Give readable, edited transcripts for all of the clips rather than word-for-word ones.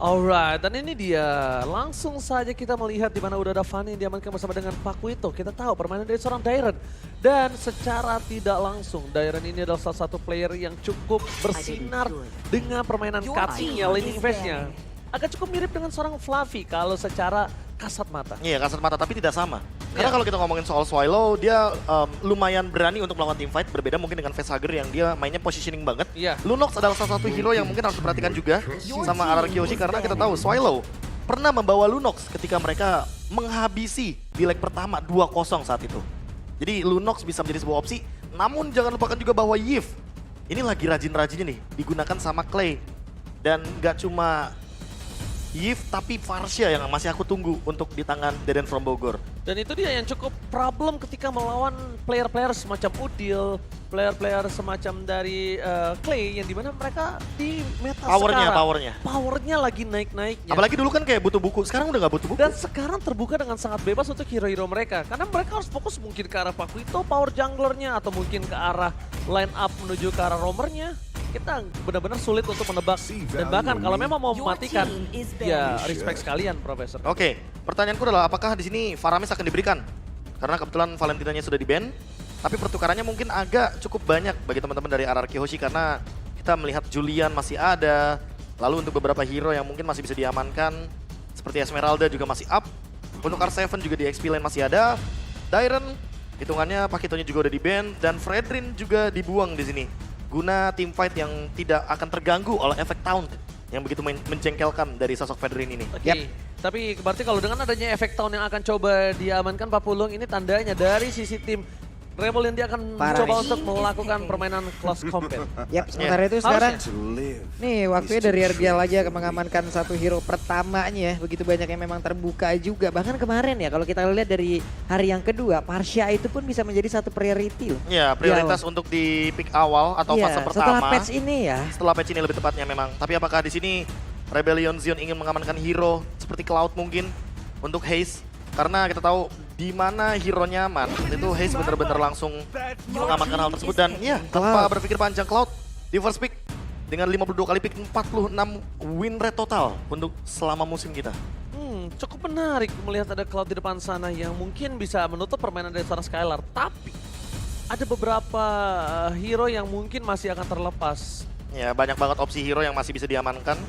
Alright, dan ini dia. Langsung saja kita melihat di mana udah ada Fanny yang diamankan bersama dengan Pakuito. Kita tahu permainan dari seorang Dairen. Dan secara tidak langsung, Dairen ini adalah salah satu player yang cukup bersinar dengan permainan cutting-nya, laning phase-nya. Agak cukup mirip dengan seorang Fluffy kalau secara kasat mata. Iya, kasat mata, tapi tidak sama. Karena kalau kita ngomongin soal Swallow, dia lumayan berani untuk melakukan teamfight. Berbeda mungkin dengan Facehugger yang dia mainnya positioning banget. Iya. Lunox adalah salah satu hero yang mungkin harus diperhatikan juga sama RRQ Hoshi. Karena kita tahu Swallow pernah membawa Lunox ketika mereka menghabisi di leg pertama 2-0 saat itu. Jadi Lunox bisa menjadi sebuah opsi. Namun jangan lupakan juga bahwa Yves ini lagi rajin-rajinnya nih digunakan sama Clay. Dan gak cuma Yves tapi Farsha yang masih aku tunggu untuk di tangan Deden from Bogor. Dan itu dia yang cukup problem ketika melawan player-player semacam Udil, player-player semacam dari Clay yang dimana mereka di meta sekarang. Powernya lagi naik-naiknya. Apalagi dulu kan kayak butuh buku, sekarang udah gak butuh buku. Dan sekarang terbuka dengan sangat bebas untuk hero-hero mereka. Karena mereka harus fokus mungkin ke arah Pakuito, power junglernya, atau mungkin ke arah line up menuju ke arah roamernya. Kita benar-benar sulit untuk menebak. Dan bahkan kalau memang mau mematikan, ya respect sekalian Profesor. Oke, pertanyaanku adalah apakah di sini Faramis akan diberikan? Karena kebetulan Valentinanya sudah di-ban. Tapi pertukarannya mungkin agak cukup banyak bagi teman-teman dari RRQ Hoshi karena kita melihat Julian masih ada. Lalu untuk beberapa hero yang mungkin masih bisa diamankan, seperti Esmeralda juga masih up. Untuk R7 juga di XP lane masih ada. Dairen, hitungannya Pakitonya juga udah di-ban. Dan Fredrin juga dibuang di sini. Guna team fight yang tidak akan terganggu oleh efek taunt yang begitu menjengkelkan dari sosok Fredrin ini. Oke. Tapi berarti kalau dengan adanya efek taunt yang akan coba diamankan Papulung, ini tandanya dari sisi tim Rebel yang dia akan coba untuk melakukan permainan close combat. Yap, sementara itu sekarang nih waktunya dari Erbial aja mengamankan satu hero pertamanya. Begitu banyak yang memang terbuka juga. Bahkan kemarin ya kalau kita lihat dari hari yang kedua, Farsha itu pun bisa menjadi satu priority loh. Ya, prioritas untuk di pick awal atau fase pertama. Setelah patch ini ya. Setelah patch ini lebih tepatnya memang. Tapi apakah di sini Rebellion Zion ingin mengamankan hero seperti Cloud mungkin untuk Haze? Karena kita tahu di mana hero nyaman, itu Haze bener-bener langsung mengamankan hal tersebut. Dan ya, tanpa berpikir panjang Cloud di first pick dengan 52 kali pick 46 win rate total untuk selama musim kita. Cukup menarik melihat ada Cloud di depan sana yang mungkin bisa menutup permainan dari seorang Skylar. Tapi ada beberapa hero yang mungkin masih akan terlepas. Ya, banyak banget opsi hero yang masih bisa diamankan.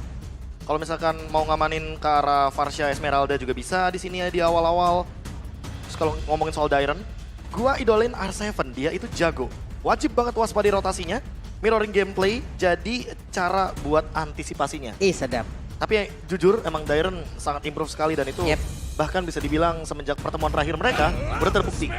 Kalau misalkan mau ngamanin ke arah Farsha Esmeralda juga bisa di sini ya di awal-awal. Terus kalau ngomongin soal Dairen, gua idolain R7, dia itu jago. Wajib banget waspada rotasinya, mirroring gameplay, jadi cara buat antisipasinya. Sedap. Tapi ya, jujur emang Dairen sangat improve sekali dan itu bahkan bisa dibilang semenjak pertemuan terakhir mereka udah terbukti.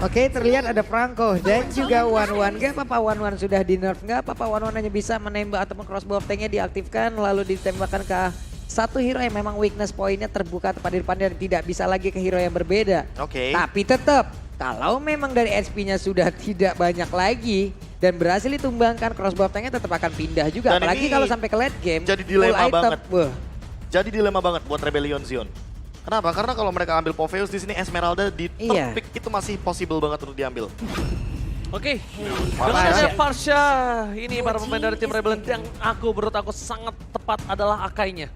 Oke, terlihat ada Franco dan juga One-One. Gak apa-apa One-One sudah di nerf, gak apa-apa One-One hanya bisa menembak ataupun crossbow tanknya diaktifkan lalu ditembakkan ke satu hero yang memang weakness pointnya terbuka tepat di depannya dan tidak bisa lagi ke hero yang berbeda. Oke. Tapi tetap kalau memang dari SP-nya sudah tidak banyak lagi dan berhasil ditumbangkan, crossbow tanknya tetap akan pindah juga. Dan apalagi kalau sampai ke late game. Jadi dilema banget. Wah. Jadi dilema banget buat Rebellion Zion. Kenapa? Karena kalau mereka ambil Popheus di sini Esmeralda di third pick itu masih possible banget untuk diambil. Oke, dengan adanya Farsha ini para pemain dari tim Rebel yang menurut aku sangat tepat adalah Akainya.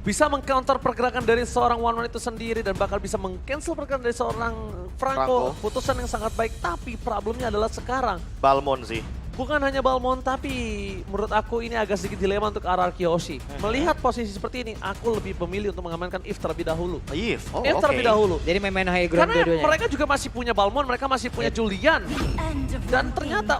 Bisa mengcounter pergerakan dari seorang One-One itu sendiri dan bakal bisa meng-cancel pergerakan dari seorang Franco. Putusan yang sangat baik, tapi problemnya adalah sekarang. Balmon sih. Bukan hanya Balmon, tapi menurut aku ini agak sedikit dilema untuk RRQ Hoshi. Melihat posisi seperti ini, aku lebih memilih untuk mengamankan If terlebih dahulu. If terlebih dahulu. Jadi main high ground karena dua-duanya. mereka juga masih punya Balmon, mereka masih punya Julian. Dan ternyata,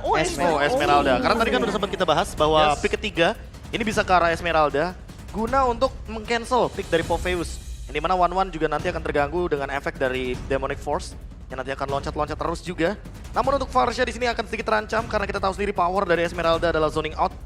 Esmeralda. Karena tadi kan udah sempat kita bahas bahwa pick ketiga ini bisa ke arah Esmeralda guna untuk meng-cancel pick dari Popheus. Yang dimana One-One juga nanti akan terganggu dengan efek dari Demonic Force yang nanti akan loncat-loncat terus juga. Namun untuk Farsha di sini akan sedikit terancam karena kita tahu sendiri power dari Esmeralda adalah zoning out.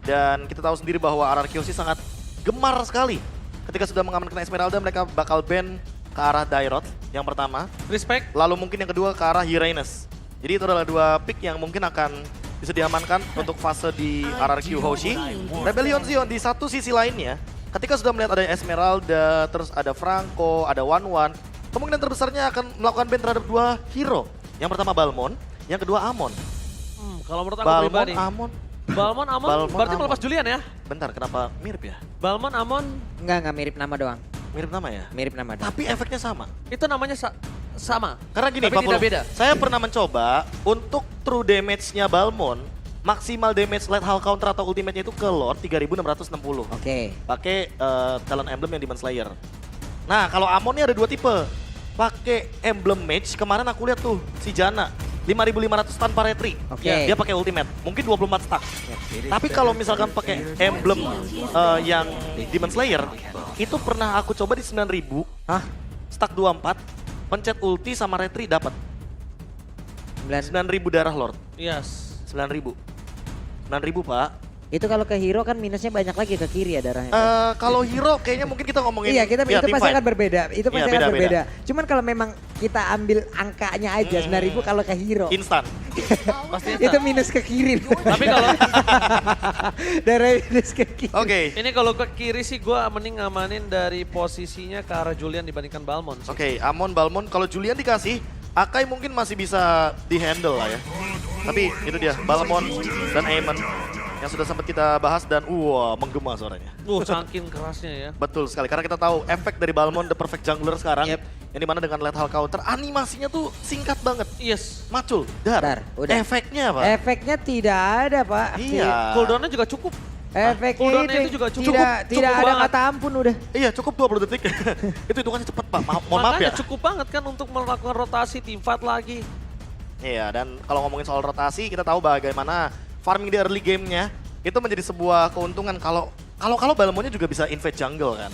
Dan kita tahu sendiri bahwa RRQ sih sangat gemar sekali. Ketika sudah mengamankan Esmeralda, mereka bakal ban ke arah Dairot yang pertama. Respect. Lalu mungkin yang kedua ke arah Uranus. Jadi itu adalah dua pick yang mungkin akan bisa diamankan untuk fase di RRQ Hoshi. Rebellion Zion di satu sisi lainnya, ketika sudah melihat ada Esmeralda, terus ada Franco, ada One-One, kemungkinan terbesarnya akan melakukan ban terhadap dua hero. Yang pertama Balmon, yang kedua Amon. Kalau menurut aku pribadi, Amon, Balmon, Amon, Balmon, berarti Amon. melepas Julian ya? Bentar, kenapa mirip ya? Balmon, Amon, Enggak mirip nama doang. Mirip nama ya? Mirip nama doang. Tapi efeknya sama. itu namanya sama. Karena gini Tapi Pak tidak Polo, beda. saya pernah mencoba untuk true damage-nya Balmon, maksimal damage light hull counter atau ultimate-nya itu ke Lord 3660. Oke. Pakai talent emblem yang Demon Slayer. Nah, kalau Amon ini ada dua tipe. Pakai emblem mage, kemarin aku lihat tuh si Jana 5500 tanpa retry. Oke. Dia pakai ultimate, mungkin 24 stack. Tapi kalau misalkan pakai emblem yang Demon Slayer, itu pernah aku coba di 9000, Hah? stack 24, pencet ulti sama retry dapat 9. 9000 darah Lord. Yes. 9000. 9000, Pak. Itu kalau ke hero kan minusnya banyak lagi ke kiri ya darahnya. Kalau hero kayaknya mungkin kita ngomongin Iya, kita ya, itu team pasti fight. akan berbeda. Itu Iya, pasti akan beda-beda. berbeda. Cuman kalau memang kita ambil angkanya aja 9.000 kalau ke hero. Instan. Pasti Itu minus ke kiri. Tapi kalau Darah minus ke kiri. Oke. ini kalau ke kiri sih gue mending ngamanin dari posisinya ke arah Julian dibandingkan Balmon sih. Oke, Amon, Balmon, kalau Julian dikasih, Akai mungkin masih bisa di-handle lah ya. Tapi itu dia, Balmon dan Aemon yang sudah sempat kita bahas dan menggema suaranya. Saking kerasnya ya. Betul sekali, karena kita tahu efek dari Balmon the perfect jungler sekarang, Yep. yang dimana dengan lethal counter, animasinya tuh singkat banget. Yes. Macul, Dar, udah. Efeknya apa? Efeknya tidak ada, Pak. Iya. Cooldownnya juga cukup. Efeknya cooldownnya itu itu juga cukup. tidak Cukup ada banget. kata ampun udah. Iya, cukup 20 detik. Itu hitungannya cepet, Pak. Mohon maaf Makanya ya. cukup banget kan untuk melakukan rotasi team fight lagi. Iya, dan kalau ngomongin soal rotasi, kita tahu bagaimana farming di early game-nya itu menjadi sebuah keuntungan kalau Balmonnya juga bisa invade jungle kan.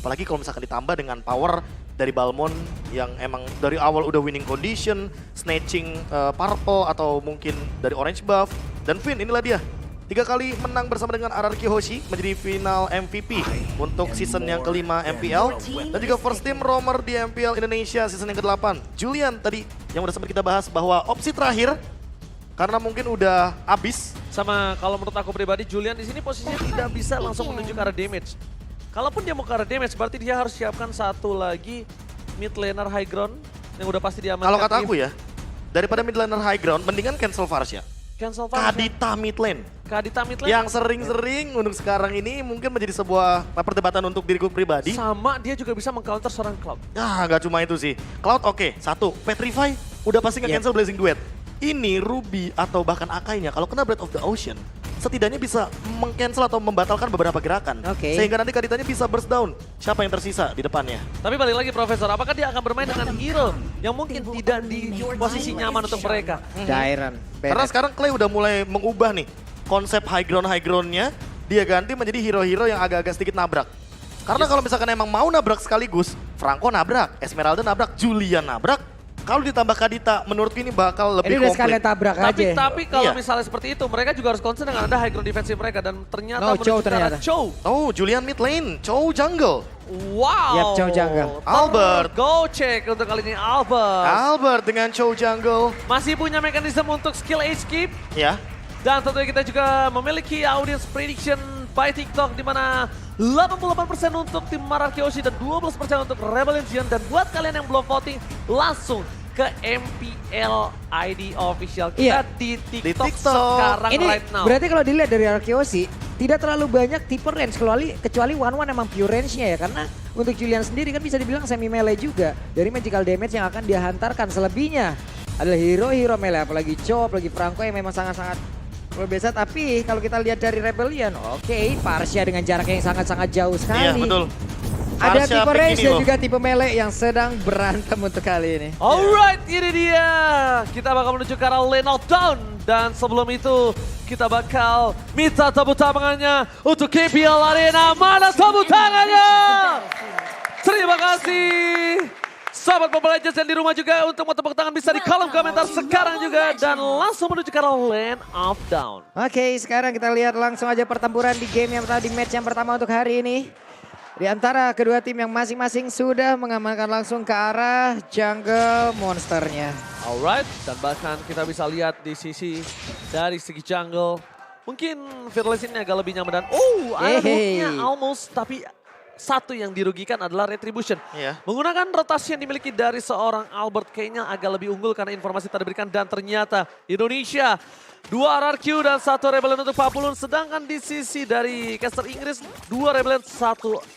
Apalagi kalau misalkan ditambah dengan power dari Balmon yang emang dari awal udah winning condition, snatching purple atau mungkin dari orange buff. Dan Finn, inilah dia. 3 kali menang bersama dengan RRQ Hoshi menjadi final MVP untuk season yang kelima MPL. Dan juga first team roamer di MPL Indonesia season yang ke-8. Julian tadi yang udah sempat kita bahas bahwa opsi terakhir karena mungkin udah habis. Sama kalau menurut aku pribadi Julian di sini posisinya tidak bisa langsung menuju ke arah damage. Kalaupun dia mau ke arah damage berarti dia harus siapkan satu lagi mid laner high ground yang udah pasti diamankan. Kalau kata aku ya, daripada mid laner high ground mendingan cancel Varsha. Cancel Varsha. Kadita mid lane. Kadita mid lane. Yang sering-sering untuk sekarang ini mungkin menjadi sebuah perdebatan untuk diriku pribadi. Sama dia juga bisa meng-counter seorang Cloud. Nggak cuma itu sih. Cloud oke, satu. Petrify udah pasti nge-cancel Blazing Duet. Ini Ruby atau bahkan Akainya kalau kena Breath of the Ocean, setidaknya bisa meng-cancel atau membatalkan beberapa gerakan. Oke. Sehingga nanti Kaditanya bisa burst down. Siapa yang tersisa di depannya? Tapi balik lagi Profesor, apakah dia akan bermain dengan hero yang mungkin tidak di posisi nyaman untuk mereka? Dairon. Karena sekarang Clay udah mulai mengubah nih konsep high ground-nya, dia ganti menjadi hero-hero yang agak-agak sedikit nabrak. Karena kalau misalkan emang mau nabrak sekaligus, Franco nabrak, Esmeralda nabrak, Julian nabrak, kalau ditambah Kadita, menurutku ini bakal lebih Ini udah komplit. sekalian tabrak aja. Tapi kalau Iya. misalnya seperti itu, mereka juga harus concern dengan ada high ground defensive mereka dan ternyata No, menuju Chow ke arah ternyata. Chow. Oh, Julian mid lane, Chow jungle. Wow. Yap, Chow jungle. Albert. Go check untuk kali ini Albert. Albert dengan Chow jungle. Masih punya mekanisme untuk skill escape. Ya, Dan tentunya kita juga memiliki audience prediction by TikTok di mana 88% untuk tim Mararki Oshi dan 12% untuk Rebel Legion. Dan buat kalian yang belum voting, langsung ke MPL ID official kita Iya. di Di TikTok TikTok. sekarang Ini right now. berarti kalau dilihat dari Arkeosi, tidak terlalu banyak tipe range kecuali One emang pure range-nya ya. Karena untuk Julian sendiri kan bisa dibilang semi melee juga. Dari magical damage yang akan dia hantarkan. Selebihnya adalah hero-hero melee. Apalagi Chow, apalagi Franco yang memang sangat-sangat luar biasa. Tapi kalau kita lihat dari Rebellion, oke, Varsha dengan jarak yang sangat-sangat jauh sekali. iya betul. Ada Varsha tipe pick range ini dan loh. juga tipe melee yang sedang berantem untuk kali ini. Alright, ini dia. Kita bakal menuju ke arah lane of down. Dan sebelum itu, kita bakal minta tepuk tangannya untuk KPL Arena. Mana tepuk tangannya? Terima kasih. Sahabat Mobile Legends yang di rumah juga untuk mau tepuk tangan bisa di kolom komentar sekarang juga. Dan langsung menuju ke arah lane of down. Oke, sekarang kita lihat langsung aja pertempuran di game yang pertama, di match yang pertama untuk hari ini. Di antara kedua tim yang masing-masing sudah mengamankan langsung ke arah jungle monsternya. Alright, dan bahkan kita bisa lihat di sisi dari segi jungle. Mungkin Fearless ini agak lebih nyaman dan ada Yeay. hooknya almost, tapi satu yang dirugikan adalah Retribution. Iya. Menggunakan rotasi yang dimiliki dari seorang Albert kayaknya agak lebih unggul karena informasi tadi diberikan. Dan ternyata Indonesia 2 RRQ dan 1 Rebellion untuk Papulun. Sedangkan di sisi dari caster Inggris 2 Rebellion 1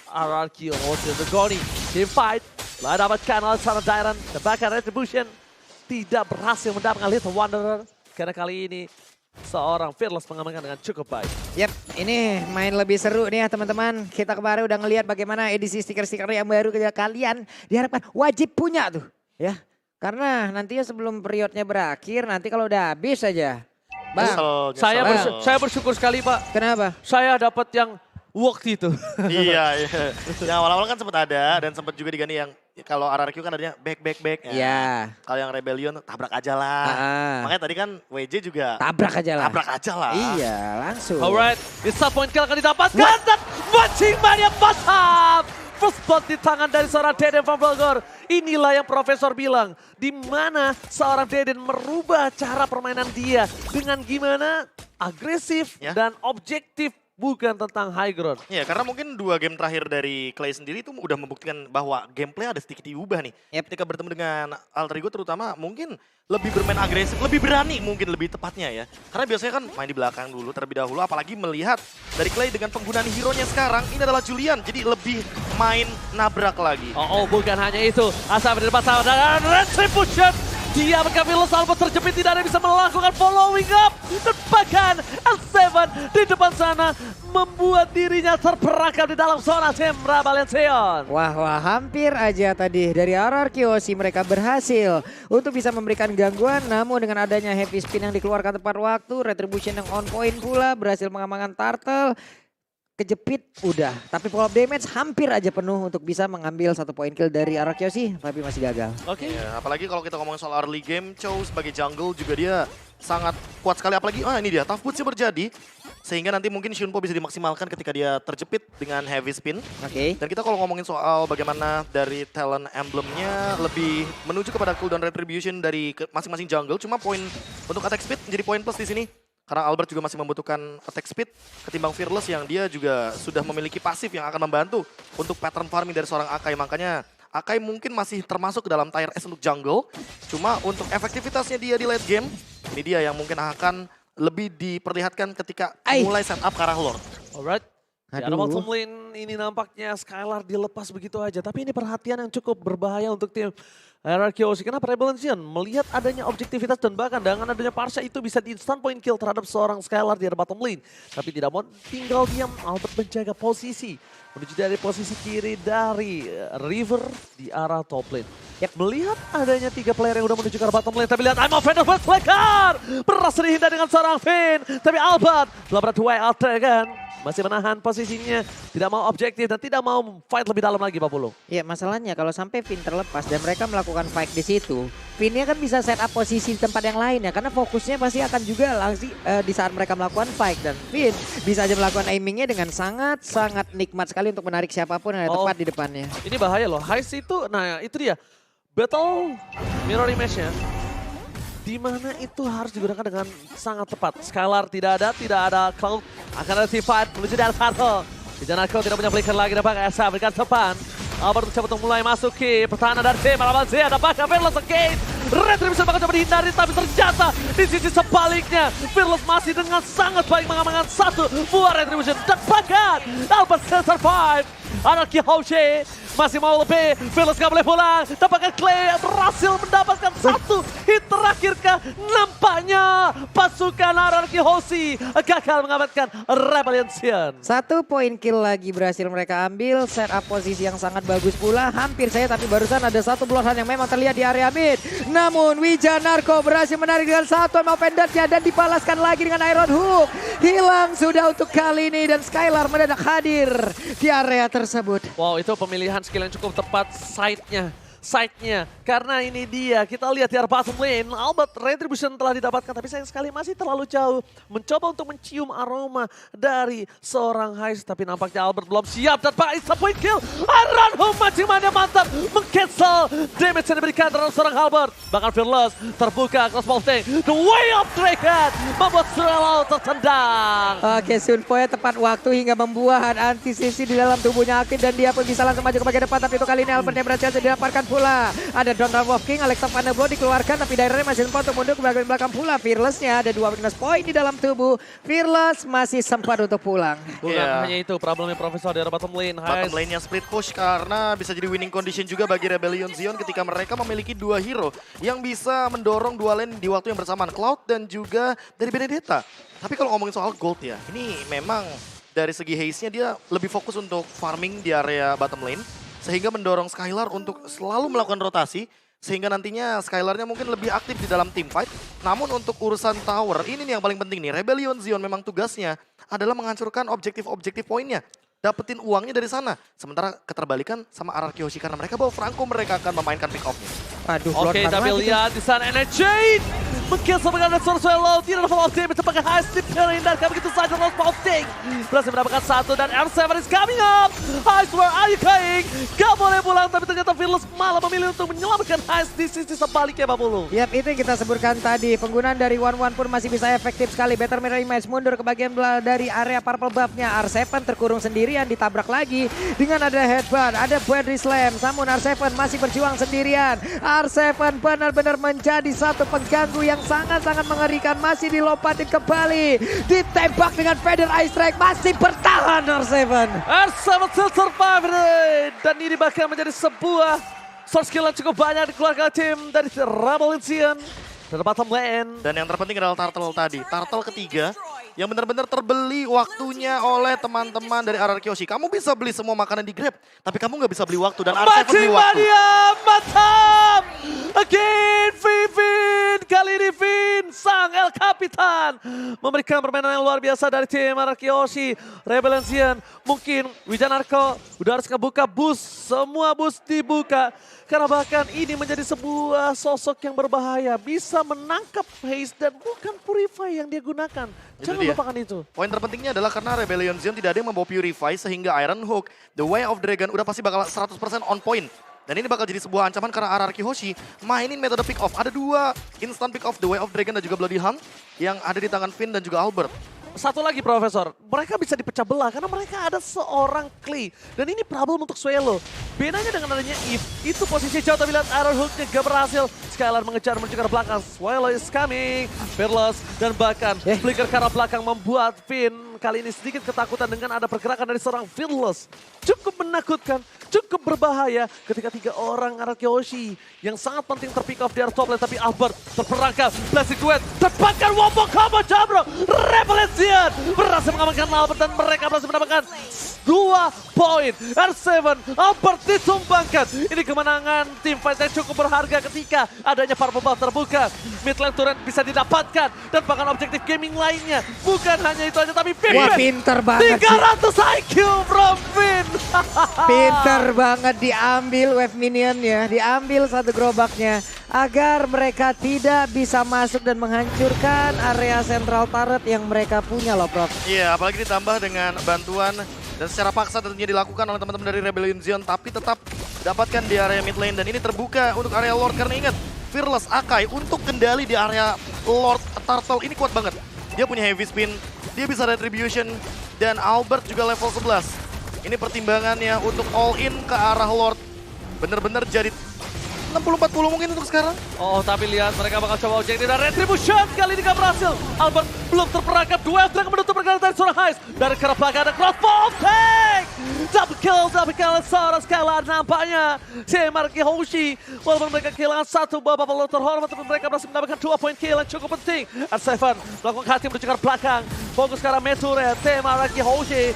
RRQ. Ocean the Goni. Team fight. Telah dapatkan oleh seorang Dairon. Dan bahkan Retribution tidak berhasil mendapatkan Little Wanderer. Karena kali ini seorang Fearless mengamankan dengan cukup baik. Yap, ini main lebih seru nih ya teman-teman. Kita kemarin udah ngelihat bagaimana edisi stiker-stiker yang baru kalian diharapkan wajib punya tuh. Ya, karena nantinya sebelum periodnya berakhir, nanti kalau udah habis aja. Bang, Nyesel. Saya bersyukur sekali Pak. kenapa? Saya dapat yang waktu itu. Iya. Yang awal-awal kan sempat ada dan sempat juga diganti yang kalau RRQ kan adanya back. Iya. Kalau yang Rebellion tabrak aja lah. Makanya tadi kan WJ juga Tabrak aja lah. tabrak aja lah. Iya, langsung. Alright, bisa point kill akan didapatkan dan Watching Mania mantap. First blood di tangan dari seorang Deden van Velgor. Inilah yang Profesor bilang. Di mana seorang Deden merubah cara permainan dia. Dengan gimana agresif Ya. dan objektif. Bukan tentang high ground. Iya, karena mungkin 2 game terakhir dari Clay sendiri itu udah membuktikan bahwa gameplay ada sedikit diubah nih. Yep. Ketika bertemu dengan Alter Ego terutama mungkin lebih bermain agresif, lebih berani mungkin lebih tepatnya ya. Karena biasanya kan main di belakang dulu terlebih dahulu, apalagi melihat dari Clay dengan penggunaan hero-nya sekarang, ini adalah Julian. Jadi lebih main nabrak lagi. Oh, bukan hanya itu. Asal di depan sama dengan Retribution. Dia Fearless Albert terjepit, tidak ada yang bisa melakukan following up. Dan bahkan L7 di depan sana membuat dirinya terperangkap di dalam zona Zembra Valencion. Wah, hampir aja tadi dari RRQ mereka berhasil untuk bisa memberikan gangguan. Namun dengan adanya heavy spin yang dikeluarkan tepat waktu, Retribution yang on point pula berhasil mengamankan Turtle. Kejepit udah, tapi pull up damage hampir aja penuh untuk bisa mengambil 1 point kill dari RRQ tapi masih gagal. Oke. Ya, apalagi kalau kita ngomongin soal early game, Chow sebagai jungle juga dia sangat kuat sekali. Apalagi, ini dia, tough boots-nya berjadi. Sehingga nanti mungkin Shunpo bisa dimaksimalkan ketika dia terjepit dengan heavy spin. Oke. Dan kita kalau ngomongin soal bagaimana dari talent emblemnya lebih menuju kepada cooldown retribution dari masing-masing jungle. Cuma poin untuk attack speed menjadi poin plus di sini. Karena Albert juga masih membutuhkan attack speed ketimbang Fearless yang dia juga sudah memiliki pasif yang akan membantu untuk pattern farming dari seorang Akai. Makanya Akai mungkin masih termasuk ke dalam tier S untuk jungle. Cuma untuk efektivitasnya dia di late game, ini dia yang mungkin akan lebih diperlihatkan ketika mulai setup ke arah Lord. Alright. Di Aduh. bottom lane ini nampaknya Skylar dilepas begitu aja. Tapi ini perhatian yang cukup berbahaya untuk tim RRQ. Kenapa Rebellion melihat adanya objektivitas dan bahkan dengan adanya Parsha itu bisa di instant point kill terhadap seorang Skylar di bottom lane. Tapi tidak mau tinggal diam, Albert menjaga posisi. Menuju dari posisi kiri dari River di arah top lane. Melihat adanya 3 player yang udah menuju ke arah bottom lane. Tapi lihat I'm offender buat Flicker. Berhasil dihindar dengan seorang Finn. Tapi Albert telah berdua alter kan. Masih menahan posisinya, tidak mau objektif dan tidak mau fight lebih dalam lagi Pak Pulung. Ya masalahnya kalau sampai Finn terlepas dan mereka melakukan fight di situ, Finnnya kan bisa set up posisi di tempat yang lain ya, karena fokusnya pasti akan juga langsung di saat mereka melakukan fight, dan Finn bisa aja melakukan aimingnya dengan sangat nikmat sekali untuk menarik siapapun yang ada tepat di depannya. Ini bahaya loh, Heist itu, nah itu dia, battle mirror image-nya. Di mana itu harus digunakan dengan sangat tepat. Skylar tidak ada Cloud, akan ada T5 menuju dari Turtle. Vijanarko tidak punya flicker lagi, dapat Esa berikan depan. Albert coba untuk mulai masuk ke pertahanan dari tim Malaman Z, ada bahkan Fearless again. Retribution bakal coba dihindari, tapi ternyata di sisi sebaliknya Fearless masih dengan sangat baik mengamankan 1 buah Retribution. Dan bahkan Albert survive. Anarki Hoshi masih mau lebih, Fearless gak boleh pulang. Dapatkan Clay berhasil mendapatkan 1 hit terakhir kah? Nampaknya pasukan Anarki Hoshi gagal mengamankan Rebellion. 1 poin kill lagi berhasil mereka ambil, set up posisi yang sangat bagus pula, hampir saya, tapi barusan ada 1 bloodhound yang memang terlihat di area mid. Namun Wijanarko berhasil menarik dengan 1 offendernya dan dibalaskan lagi dengan Iron Hook. Hilang sudah untuk kali ini dan Skylar mendadak hadir di area tersebut. Wow, itu pemilihan skill yang cukup tepat, side-nya side-nya. Karena ini dia, kita lihat di arah bottom lane, Albert Retribution telah didapatkan, tapi sayang sekali masih terlalu jauh. Mencoba untuk mencium aroma dari seorang Heist, tapi nampaknya Albert belum siap. Dan Pak Isa point kill, Iron Home mancing-mainnya mantap, meng-cancel damage yang diberikan terhadap seorang Albert. Bahkan Fearless terbuka crossbow tank, the way of Dragon membuat Swallow tertendang. Oke, Sunfoy tepat waktu hingga membuat antisisi di dalam tubuhnya Aktif dan dia pun bisa langsung maju ke bagian depan, tapi untuk kali ini Albert yang berhasil didapatkan pula. Ada Donald Wolf King, Alexa Vanderblow dikeluarkan, tapi daerahnya masih sempat untuk mundur ke bagian belakang pula. Fearless-nya ada 2 minus point di dalam tubuh. Fearless masih sempat untuk pulang. Bukan hanya itu, problemnya Profesor di arah bottom lane. Bottom lane-nya split push karena bisa jadi winning condition juga bagi Rebellion Zion ketika mereka memiliki 2 hero yang bisa mendorong 2 lane di waktu yang bersamaan, Cloud dan juga dari Benedetta. Tapi kalau ngomongin soal gold ya, ini memang dari segi haze-nya dia lebih fokus untuk farming di area bottom lane, sehingga mendorong Skylar untuk selalu melakukan rotasi, sehingga nantinya Skylar-nya mungkin lebih aktif di dalam team fight. Namun untuk urusan tower, ini nih yang paling penting nih, Rebellion Zion memang tugasnya adalah menghancurkan objektif-objektif poinnya. Dapetin uangnya dari sana. Sementara keterbalikan sama RRQ Hoshi karena mereka bawa Franco, mereka akan memainkan pick off-nya. Aduh, Oke, tapi lihat di sana Energy meng-kill sama dengan Swallow, tidak ada follow-up team, sebagai high slip terhindarkan begitu saja lost posting. Berhasil mendapatkan 1 dan R7 is coming up. Heist, where are you going? Gak boleh pulang, tapi ternyata Fearless malah memilih untuk menyelamatkan Heist di sisi sebaliknya, Pak Bulu. Yap, itu yang kita sebutkan tadi. Penggunaan dari One pun masih bisa efektif sekali. Better Mirror Image mundur ke bagian dari area purple buff-nya. R7 terkurung sendirian, ditabrak lagi dengan ada headbutt, ada body slam. Namun R7 masih berjuang sendirian. R7 benar-benar menjadi satu pengganggu yang sangat-sangat mengerikan. Masih dilompatin kembali. Ditembak dengan Feather Ice Strike. Masih bertahan R7. R7 still survive. Dan ini bahkan menjadi sebuah source kill yang cukup banyak dikeluarkan tim dari Rebellion Zion. Dari bottom lane. Dan yang terpenting adalah Turtle tadi. Turtle ketiga yang benar-benar terbeli waktunya oleh teman-teman dari RRQ Hoshi. Kamu bisa beli semua makanan di Grab, tapi kamu nggak bisa beli waktu. Dan R7 beli waktu. Mantap! Again, Vivin! Kali ini Vin, sang El Capitan. Memberikan permainan yang luar biasa dari tim RRQ Hoshi. Rebellion Zion, mungkin Wijanarko udah harus ngebuka bus. Semua bus dibuka. Karena bahkan ini menjadi sebuah sosok yang berbahaya. Bisa menangkap Haze dan bukan Purify yang dia gunakan. Jangan lupakan itu. Poin terpentingnya adalah karena Rebellion Zion tidak ada yang membawa Purify sehingga Iron Hook, The Way of Dragon udah pasti bakal 100% on point. Dan ini bakal jadi sebuah ancaman karena RRQ Hoshi mainin metode pick off. Ada 2 instant pick off, The Way of Dragon dan juga Bloody Hunt yang ada di tangan Finn dan juga Albert. Satu lagi Profesor, mereka bisa dipecah belah karena mereka ada seorang Klee. Dan ini problem untuk Swallow. Bedanya dengan adanya Eve, itu posisi jauh tapi lihat Iron Hook-nya gak berhasil. Skylar mengejar menuju ke arah belakang, Swallow is coming. Fearless dan bahkan flicker ke arah belakang membuat Finn kali ini sedikit ketakutan dengan ada pergerakan dari seorang Fearless. Cukup menakutkan, cukup berbahaya ketika 3 orang RRQ Hoshi yang sangat penting terpick off di arah top lane. Tapi Albert terperangkap, Blessing Duet, terpakan wombo combo jabro, Rebellion Zion berhasil mengamankan Albert dan mereka berhasil mendapatkan 2 poin. R7, Albert ditumbangkan. Ini kemenangan tim fight yang cukup berharga ketika adanya purple buff terbuka. Mid lane turret bisa didapatkan dan bahkan objektif gaming lainnya. Bukan hanya itu aja tapi Finn. Wah, pinter banget 300 IQ from Finn. Pinter banget diambil wave minionnya, diambil satu gerobaknya agar mereka tidak bisa masuk dan menghancurkan area central turret yang mereka punya loh Prof. Iya, apalagi ditambah dengan bantuan dan secara paksa tentunya dilakukan oleh teman-teman dari Rebellion Zion, tapi tetap dapatkan di area mid lane dan ini terbuka untuk area Lord karena ingat Fearless Akai untuk kendali di area Lord Turtle ini kuat banget. Dia punya heavy spin, dia bisa retribution dan Albert juga level 11. Ini pertimbangannya untuk all in ke arah Lord. Bener-bener jadi 60-40 mungkin untuk sekarang. Oh, tapi lihat mereka bakal coba objektif dan retribution kali ini gak berhasil. Albert belum terperangkap, duel Dragon menutup pergerakan dari seorang Heist. Dari ke arah belakang ada crossbow tank. Double kill seorang Skylar nampaknya. Tim RRQ Hoshi, walaupun mereka kehilangan 1 babak belum terhormat, tapi mereka berhasil mendapatkan 2 poin kill yang cukup penting. R7 melakukan hati menuju ke arah belakang. Fokus ke arah Meture, tim RRQ Hoshi.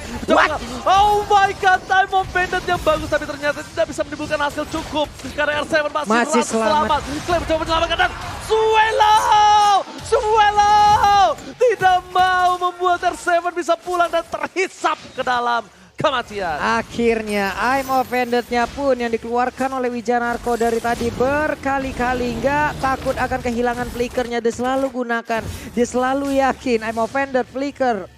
Oh my god, time of bandit yang bagus, tapi ternyata tidak bisa menimbulkan hasil cukup. Karena R7 masih selamat. Clay mencoba menyelamatkan dan Swallow tidak mau membuat R7 bisa pulang dan terhisap ke dalam kematian. Akhirnya I'm Offended-nya pun yang dikeluarkan oleh Wijanarko dari tadi berkali-kali nggak takut akan kehilangan flickernya. Dia selalu gunakan, dia selalu yakin I'm Offended, flicker.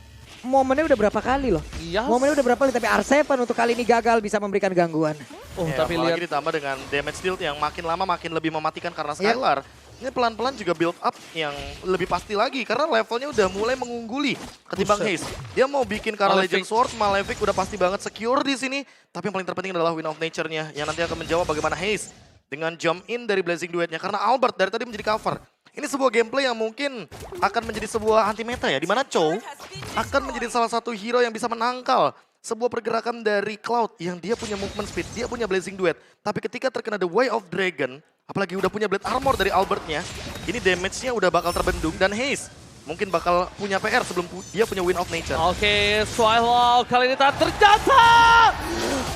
Momennya udah berapa kali loh? Iya. Momennya udah berapa kali, tapi R7 untuk kali ini gagal bisa memberikan gangguan. Oh, Ya, tapi apalagi lihat ditambah dengan damage deal yang makin lama makin lebih mematikan karena Skylar. Ini pelan-pelan juga build up yang lebih pasti lagi karena levelnya udah mulai mengungguli ketimbang Buset. Haze. Dia mau bikin Kara Malefic. Legend Sword, Malefic udah pasti banget secure di sini. Tapi yang paling terpenting adalah Win of Nature-nya yang nanti akan menjawab bagaimana Haze dengan jump in dari Blazing Duet-nya. Karena Albert dari tadi menjadi cover. Ini sebuah gameplay yang mungkin akan menjadi sebuah anti-meta ya. Dimana Chow akan menjadi salah satu hero yang bisa menangkal sebuah pergerakan dari Cloud yang dia punya movement speed, dia punya Blazing Duet. Tapi ketika terkena The Way of Dragon, apalagi udah punya Blade Armor dari Albertnya, ini damage-nya udah bakal terbendung dan Haze mungkin bakal punya PR sebelum dia punya Win of Nature. Oke, Swallow kali ini ternyata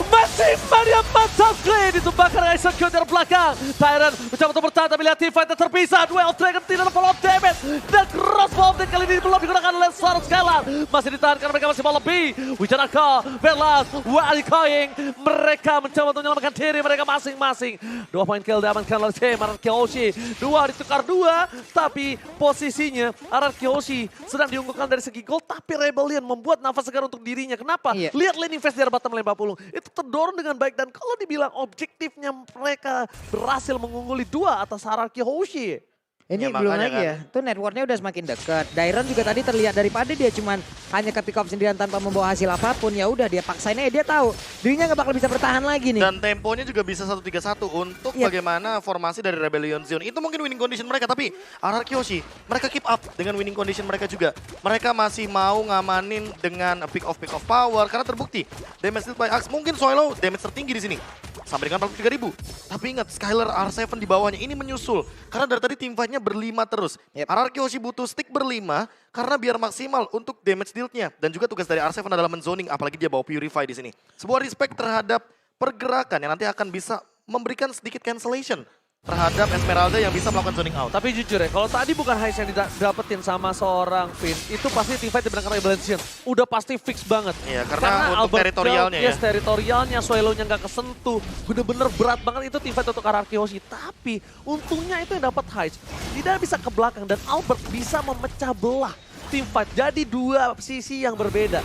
masih Maria Matsafle ditumbangkan oleh Execute dari belakang. Tyrant mencoba untuk bertahan tapi lihat team fight terpisah. Duel Dragon tidak ada follow up damage. Dan crossbow update kali ini belum digunakan oleh seorang Skylar. Masih ditahan karena mereka masih mau lebih. Wijanarko, Berlas, Wali Koying. Mereka mencoba untuk menyelamatkan diri mereka masing-masing. 2 poin kill diamankan oleh tim Araki Hoshi. 2 ditukar 2, tapi posisinya Araki Hoshi sedang diunggulkan dari segi gol, tapi Rebellion membuat nafas segar untuk dirinya. Kenapa? Iya. Lihat laning phase dari bottom lane 40. Itu terdorong dengan baik dan kalau dibilang objektifnya mereka berhasil mengungguli 2 atas Araki Hoshi. Ini Ya, belum makanya lagi ya, tuh networknya udah semakin dekat. Dairon juga tadi terlihat daripada dia cuman hanya ke pick up sendirian tanpa membawa hasil apapun, ya udah dia paksainnya, dia tahu dirinya nggak bakal bisa bertahan lagi nih. Dan temponya juga bisa 1-3-1 untuk Iya. bagaimana formasi dari Rebellion Zone. Itu mungkin winning condition mereka, tapi RRQ Hoshi, mereka keep up dengan winning condition mereka juga. Mereka masih mau ngamanin dengan pick off power, karena terbukti damage dealt by Axe. Mungkin Swallow damage tertinggi di sini, sampai dengan 43.000. Tapi ingat, Skylar R7 di bawahnya ini menyusul. Karena dari tadi tim fight-nya berlima terus. Yep. RRQ Hoshi butuh stick berlima, karena biar maksimal untuk damage deal-nya. Dan juga tugas dari R7 adalah menzoning, apalagi dia bawa Purify di sini. Sebuah respect terhadap pergerakan yang nanti akan bisa memberikan sedikit cancellation terhadap Esmeralda yang bisa melakukan zoning out. Tapi jujur ya, kalau tadi bukan Heist yang didapetin sama seorang Finn, itu pasti team fight dimenangkan Rebellion. Udah pasti fix banget. Iya, karena untuk Albert teritorialnya Yes, ya. teritorialnya, Swallow-nya nggak kesentuh. Bener-bener berat banget itu team fight untuk Araki Hoshi. Tapi untungnya itu yang dapat Heist. Tidak bisa ke belakang dan Albert bisa memecah belah team fight. Jadi 2 sisi yang berbeda.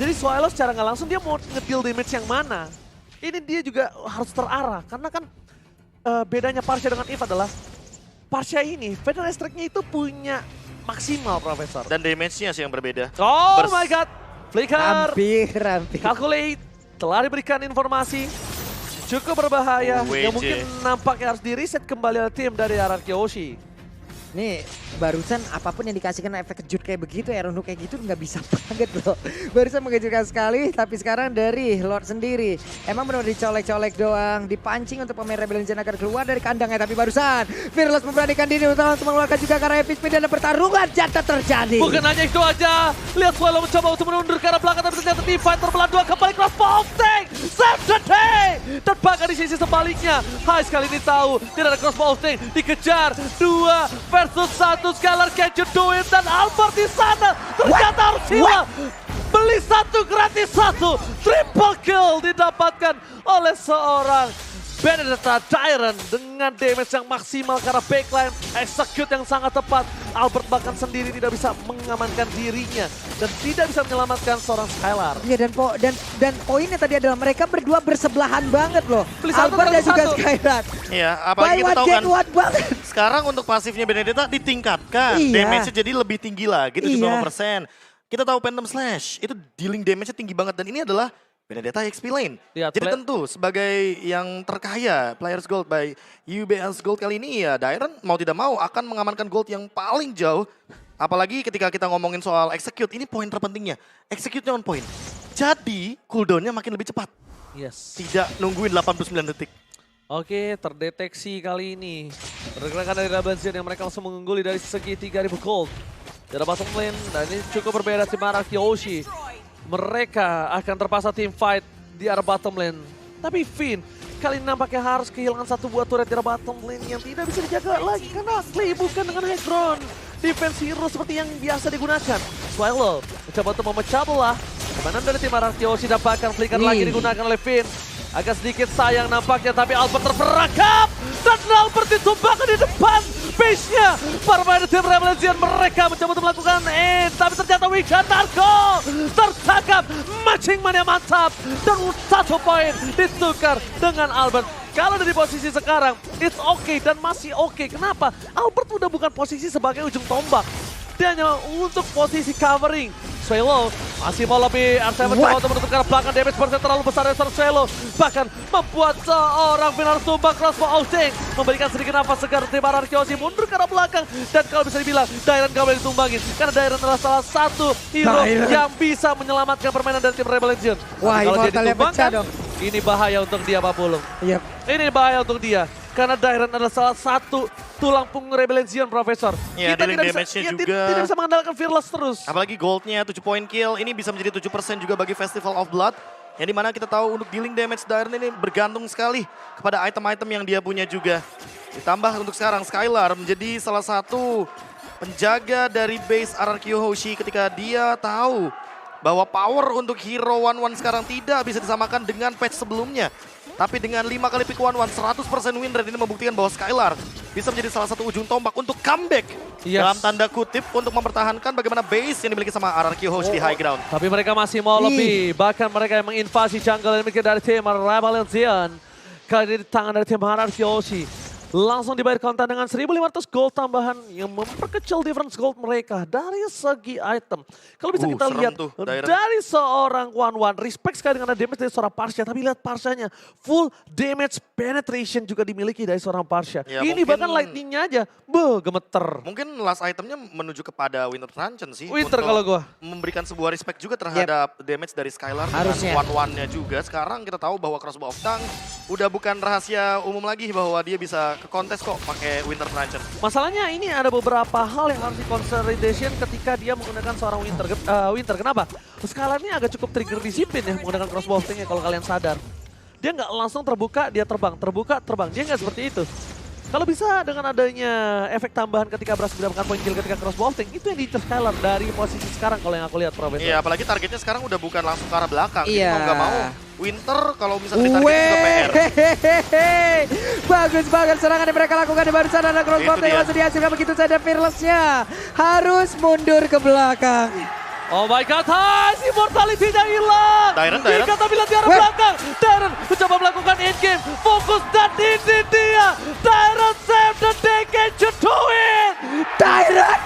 Jadi Swallow secara nggak langsung dia mau nge-deal damage yang mana. Ini dia juga harus terarah, karena kan bedanya Parsha dengan Eve adalah Parsha ini, Feather Strike-nya itu punya maksimal, Profesor. Dan damage-nya sih yang berbeda. Oh my god, Flicker, Hampir. calculate, telah diberikan informasi cukup berbahaya WJ. yang mungkin nampaknya harus di-reset kembali oleh tim dari RRQ Hoshi. Nih barusan apapun yang dikasihkan efek kejut kayak begitu, Aaron Hook kayak gitu nggak bisa banget loh. Barusan mengejutkan sekali, tapi sekarang dari Lord sendiri. Emang benar dicolek-colek doang, dipancing untuk pemain Rebellion Gen agar keluar dari kandangnya. Tapi barusan Fearless memberanikan diri untuk mengeluarkan juga karena epic speed dan pertarungan jatuh terjadi. Bukan hanya itu aja, lihat Swallow mencoba untuk mundur ke arah belakang, tapi ternyata team fight terbelah 2 kembali crossbow tank. Save the day! Terbakar di sisi sebaliknya. Heist kali ini tahu tidak ada crossbow tank, dikejar 2 versus 1. Skylar catch you do it dan Albert di sana ternyata harus hilang. Beli 1 gratis 1. Triple kill didapatkan oleh seorang Benedetta Tyrant dengan damage yang maksimal karena backline execute yang sangat tepat. Albert bahkan sendiri tidak bisa mengamankan dirinya dan tidak bisa menyelamatkan seorang Skylar. Iya dan poinnya tadi adalah mereka berdua bersebelahan banget loh. Beli 1 Albert dan dapat juga 1. Skylar. Iya, Buy apalagi kita one tahu get kan one banget. sekarang untuk pasifnya Benedetta ditingkatkan. Iya. Damage-nya jadi lebih tinggi lagi, 75%. Iya. Kita tahu Phantom Slash, itu dealing damage-nya tinggi banget. Dan ini adalah Benedetta XP Lane. Lihat, Jadi tentu sebagai yang terkaya Players Gold by UBS Gold kali ini ya, Dairon mau tidak mau akan mengamankan gold yang paling jauh. Apalagi ketika kita ngomongin soal execute, ini poin terpentingnya. Execute-nya on point. Jadi cooldown-nya makin lebih cepat. Yes. Tidak nungguin 89 detik. Oke, terdeteksi kali ini. Pergerakan dari Rebellion yang mereka langsung mengungguli dari segi 3.000 gold. Dari bottom lane, dan ini cukup berbeda tim Araki Hoshi. Mereka akan terpaksa team fight di arah bottom lane. Tapi Finn kali ini nampaknya harus kehilangan 1 buah turret di arah bottom lane yang tidak bisa dijaga lagi karena Clay bukan dengan high ground. Defense hero seperti yang biasa digunakan. Swallow mencoba untuk memecah belah Permainan dari tim Ararkioshi dapatkan flicker lagi Ih. digunakan oleh Finn. Agak sedikit sayang nampaknya, tapi Albert terperangkap. Dan Albert ditumbangkan di depan base-nya. Permainan tim Rebellion mereka mencoba untuk melakukan tapi ternyata Wigan Narko tertangkap. Matching-man yang mantap. Dan 1 poin ditukar dengan Albert. Kalau dari posisi sekarang, it's okay dan masih oke. Kenapa? Albert udah bukan posisi sebagai ujung tombak. Dia hanya untuk posisi covering. Swelo masih mau lebih, R7 coba untuk menutup ke belakang, damage persen terlalu besar dari Swelo. Bahkan membuat seorang Pinar tumbang crossbow outing. Memberikan sedikit nafas segar tim Ararkioshi mundur ke arah belakang. Dan kalau bisa dibilang, Dairon gak boleh ditumbangin. Karena Dairon adalah salah satu hero yang bisa menyelamatkan permainan dari tim Rebel Legion. Wah, Tapi kalau dia Immortal-nya pecah ditumbangkan, dong. ini bahaya untuk dia, Pak Pulung. Yep. Ini bahaya untuk dia. Karena Dairon adalah salah satu tulang punggung Rebel Legion, Profesor. Iya, Kita dealing tidak bisa, damage-nya ya, juga. tidak bisa mengandalkan Fearless terus. Apalagi goldnya 7 point kill, ini bisa menjadi 7% juga bagi Festival of Blood. Yang dimana kita tahu untuk dealing damage Dairon ini bergantung sekali kepada item-item yang dia punya juga. Ditambah untuk sekarang Skylar menjadi salah satu penjaga dari base Ararkioshi ketika dia tahu bahwa power untuk hero 1-1 sekarang tidak bisa disamakan dengan patch sebelumnya. Tapi dengan 5 kali pick 1-1, 100% win rate ini membuktikan bahwa Skylar bisa menjadi salah satu ujung tombak untuk comeback. Yes. Dalam tanda kutip untuk mempertahankan bagaimana base yang dimiliki sama Ararkioshi di high ground. Tapi mereka masih mau lebih. Bahkan mereka yang menginvasi jungle yang dimiliki dari tim Rebel Legion. Kali ini di tangan dari tim Ararkioshi. Langsung dibayar konten dengan 1.500 gold tambahan yang memperkecil difference gold mereka dari segi item. Kalau bisa kita serem lihat tuh, Dairon. dari seorang One, respect sekali dengan damage dari seorang Parsha. Tapi lihat Parshanya, full damage penetration juga dimiliki dari seorang Parsha. Ya, Ini mungkin- bahkan lightningnya aja, gemeter. Mungkin last itemnya menuju kepada Winter Truncheon sih. Winter untuk kalau gua. memberikan sebuah respect juga terhadap damage dari Skylar. Harusnya. Dengan one-one-nya juga. Sekarang kita tahu bahwa Crossbow of Tongue udah bukan rahasia umum lagi bahwa dia bisa ke kontes kok pakai Winter Truncheon. Masalahnya ini ada beberapa hal yang harus di-consideration ketika dia menggunakan seorang Winter. Kenapa? Skylar ini agak cukup trigger disiplin ya menggunakan crossbow thing-nya kalau kalian sadar. Dia nggak langsung terbuka, dia terbang. Terbuka, terbang. Dia nggak seperti itu. Kalau bisa dengan adanya efek tambahan ketika berhasil mendapatkan poin kill ketika crossbow thing, itu yang diincar Skylar dari posisi sekarang kalau yang aku lihat, Profesor. Iya, apalagi targetnya sekarang udah bukan langsung ke arah belakang. Jadi Iya. mau nggak mau, Winter kalau misalnya ditargetin juga PR. Weh, bagus banget serangan yang mereka lakukan di barusan ada crossbow Itu yang dia. langsung dihasilkan begitu saja Fearless-nya harus mundur ke belakang. Oh my god, immortality-nya hilang. Dairon. Jika tapi lihat di arah Weh. belakang. Dairon mencoba melakukan in-game. Fokus dan ini dia. Dairon save the day, can you do it? Dairon